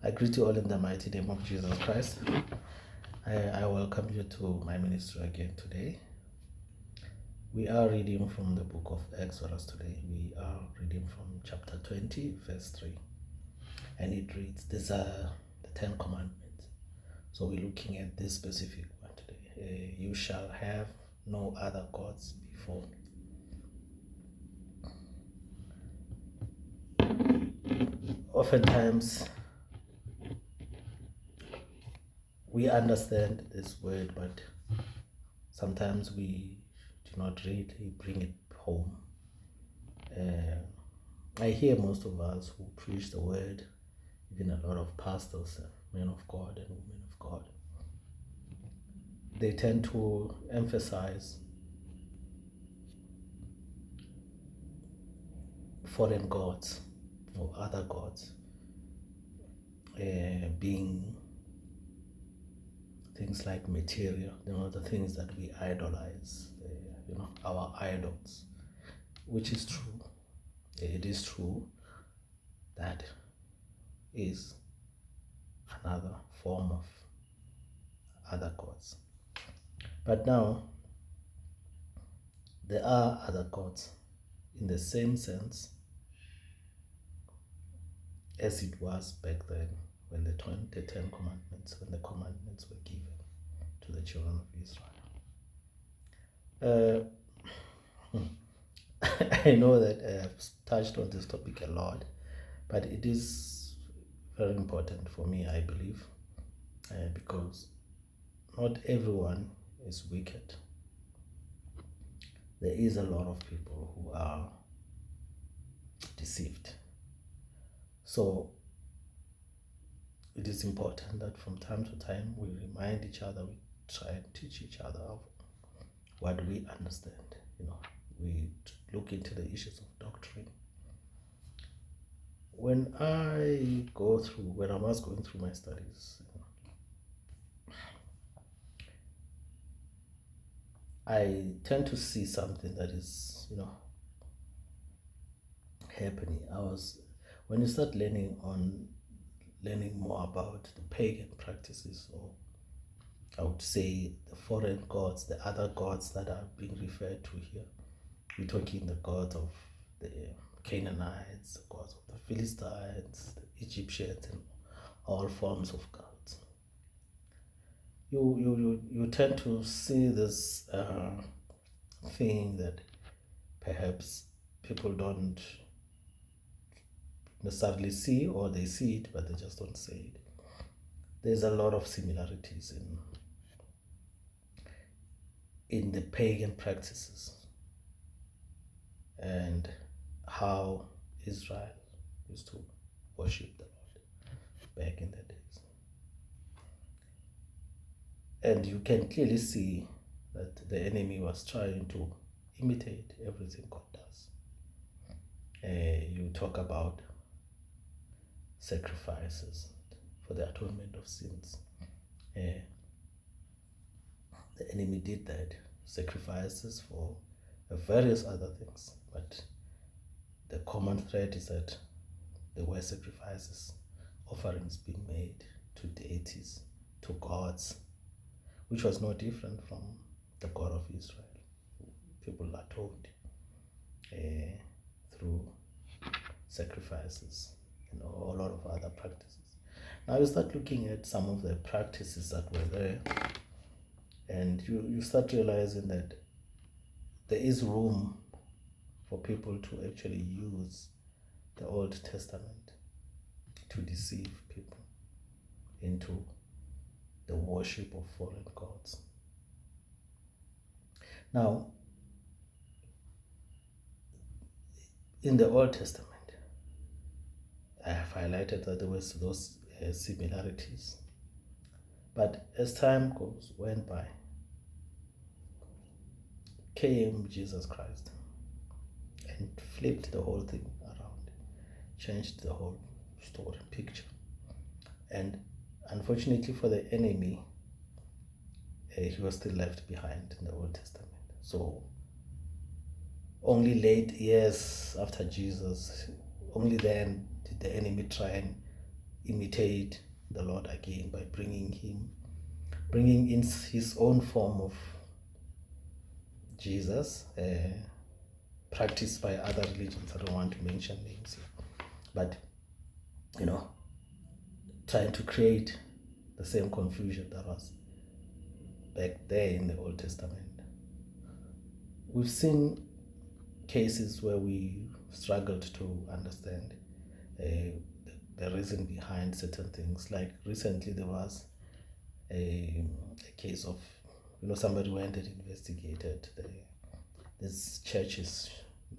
I greet you all in the mighty name of Jesus Christ. I welcome you to my ministry again today. We are reading from the book of Exodus today. We are reading from chapter 20, verse 3. And it reads, these are the 10 commandments. So we're looking at this specific one today. You shall have no other gods before me. Oftentimes, we understand this word, but sometimes we do not really bring it home. I hear most of us who preach the word, even a lot of pastors, men of God and women of God, they tend to emphasize foreign gods or other gods being things like material, the things that we idolize, our idols, which is true. It is true that is another form of other gods. But now, there are other gods in the same sense as it was back then when the Ten Commandments, when the commandments were given to the children of Israel. I know that I have touched on this topic a lot, but it is very important for me, I believe, because not everyone is wicked. There is a lot of people who are deceived. So it is important that from time to time we remind each other, we try and teach each other of what we understand. We look into the issues of doctrine. When I was going through my studies, I tend to see something that is, happening. When you start learning more about the pagan practices, or I would say the foreign gods, the other gods that are being referred to here. We're talking the gods of the Canaanites, the gods of the Philistines, the Egyptians, and all forms of gods. You tend to see this thing that perhaps people don't necessarily see, or they see it but they just don't say it. There's a lot of similarities in the pagan practices and how Israel used to worship the Lord back in the days. And you can clearly see that the enemy was trying to imitate everything God does. You talk about sacrifices for the atonement of sins. The enemy did that, sacrifices for various other things, but the common thread is that there were sacrifices, offerings being made to deities, to gods, which was no different from the God of Israel. People are told through sacrifices and a lot of other practices. Now you start looking at some of the practices that were there, and you start realizing that there is room for people to actually use the Old Testament to deceive people into the worship of foreign gods. Now, in the Old Testament, I have highlighted that there was those similarities. But as time went by, came Jesus Christ and flipped the whole thing around, changed the whole story picture. And unfortunately for the enemy, he was still left behind in the Old Testament. So only late years after Jesus, only then did the enemy try and imitate the Lord again by bringing in his own form of Jesus, practiced by other religions. I don't want to mention names here, but trying to create the same confusion that was back there in the Old Testament. We've seen cases where we struggled to understand the reason behind certain things. Like recently there was a case of somebody went and investigated these churches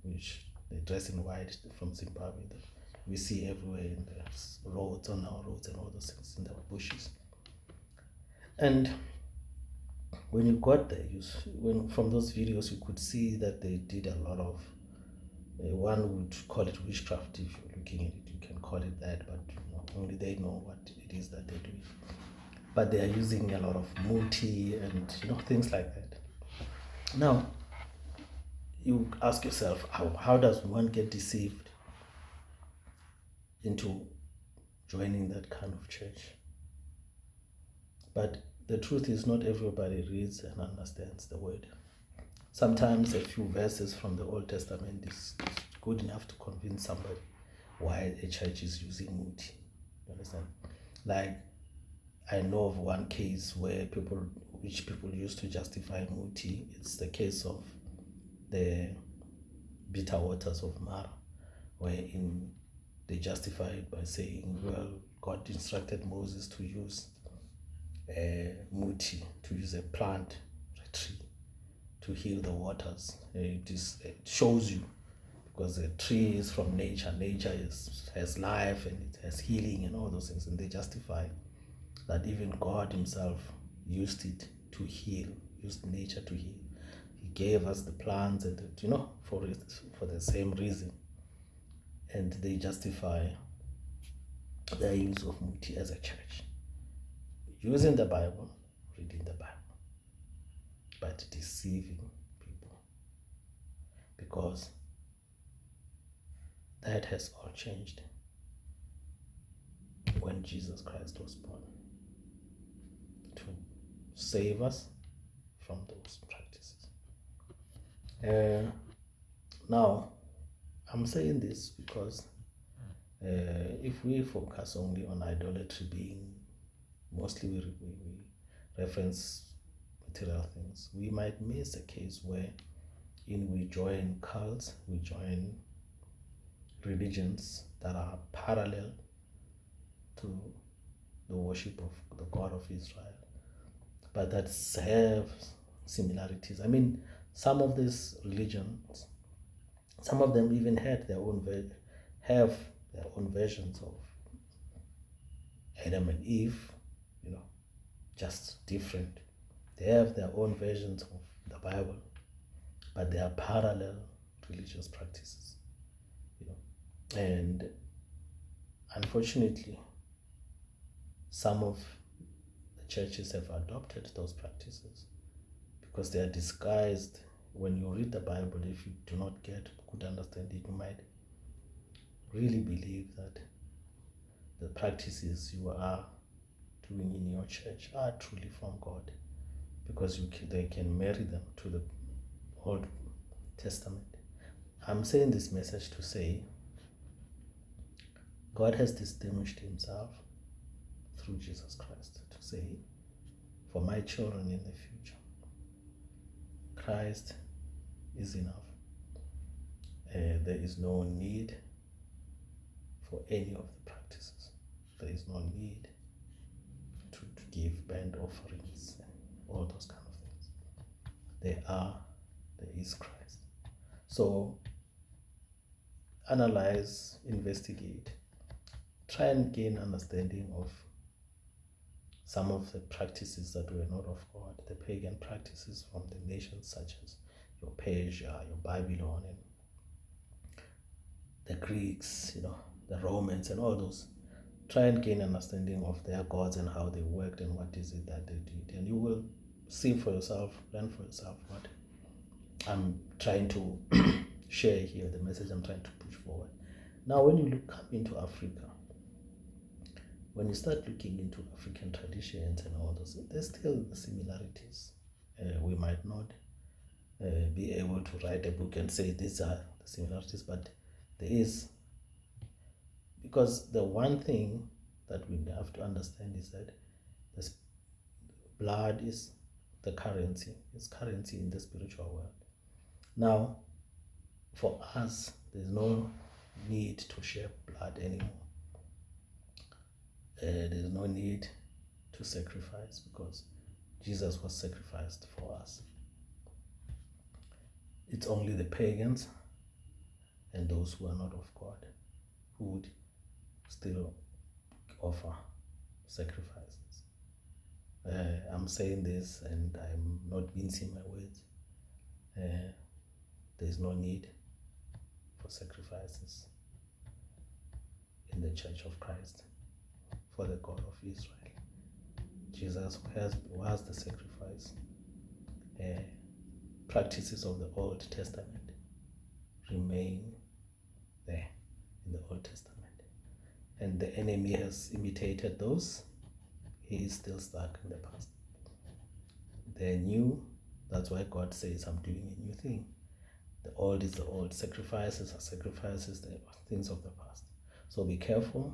which they dress in white from Zimbabwe that we see everywhere in the roads, on our roads and all those things, in the bushes. And when you got there, from those videos you could see that they did a lot of one would call it witchcraft. If you're looking at it, you can call it that, but only they know what it is that they're doing. But they are using a lot of muti and things like that. Now you ask yourself, how does one get deceived into joining that kind of church? But the truth is, not everybody reads and understands the word. Sometimes a few verses from the Old Testament is good enough to convince somebody why a church is using muti. You understand? Like, I know of one case where people used to justify muti. It's the case of the bitter waters of Mara, wherein they justify it by saying, well, God instructed Moses to use muti, to use a plant, a tree, to heal the waters. It shows you, because a tree is from nature. Nature has life and it has healing and all those things, and they justify that even God himself used it to heal, used nature to heal. He gave us the plants and for the same reason. And they justify their use of muti as a church, using the Bible, reading the Bible, but deceiving people, because that has all changed when Jesus Christ was born to save us from those practices. Now, I'm saying this because if we focus only on idolatry being, mostly we reference material things, we might miss a case where we join cults, we join religions that are parallel to the worship of the God of Israel, but that have similarities. I mean, some of these religions, some of them even have their own versions of Adam and Eve, just different. They have their own versions of the Bible, but they are parallel religious practices, and unfortunately, some of the churches have adopted those practices because they are disguised. When you read the Bible, if you do not get good understanding, you might really believe that the practices you are doing in your church are truly from God, because they can marry them to the Old Testament. I'm saying this message to say God has distinguished himself through Jesus Christ, to say, for my children in the future, Christ is enough. There is no need for any of the practices. There is no need to give burnt offerings and all those kind of things. There is Christ. So analyze, investigate, try and gain understanding of some of the practices that were not of God, the pagan practices from the nations such as your Persia, your Babylon, and the Greeks, the Romans and all those. Try and gain understanding of their gods and how they worked and what is it that they did. And you will see for yourself, learn for yourself what I'm trying to share here, the message I'm trying to push forward. Now, when you come into Africa, when you start looking into African traditions and all those, there's still similarities. We might not be able to write a book and say these are the similarities, but there is, because the one thing that we have to understand is that the blood is the currency. It's currency in the spiritual world. Now, for us, there's no need to share blood anymore. There's no need to sacrifice because Jesus was sacrificed for us. It's only the pagans and those who are not of God who would still offer sacrifices. I'm saying this and I'm not mincing my words. There's no need for sacrifices in the Church of Christ for the God of Israel. Jesus was the sacrifice. Practices of the Old Testament remain there in the Old Testament. And the enemy has imitated those. He is still stuck in the past. The new, that's why God says, I'm doing a new thing. The old is the old. Sacrifices are sacrifices, the things of the past. So be careful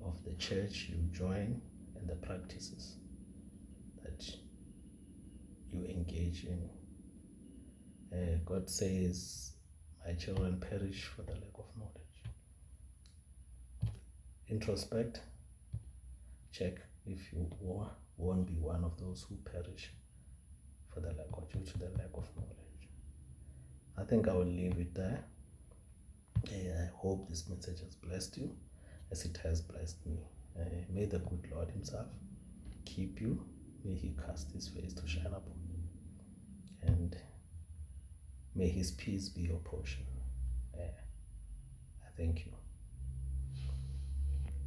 of the church you join and the practices that you engage in. God says, my children perish for the lack of knowledge. Introspect, check if you won't be one of those who perish for the lack of, due to the lack of knowledge. I think I will leave it there. I hope this message has blessed you as it has blessed me. May the good Lord himself keep you. May he cast his face to shine upon you. And may his peace be your portion. I thank you.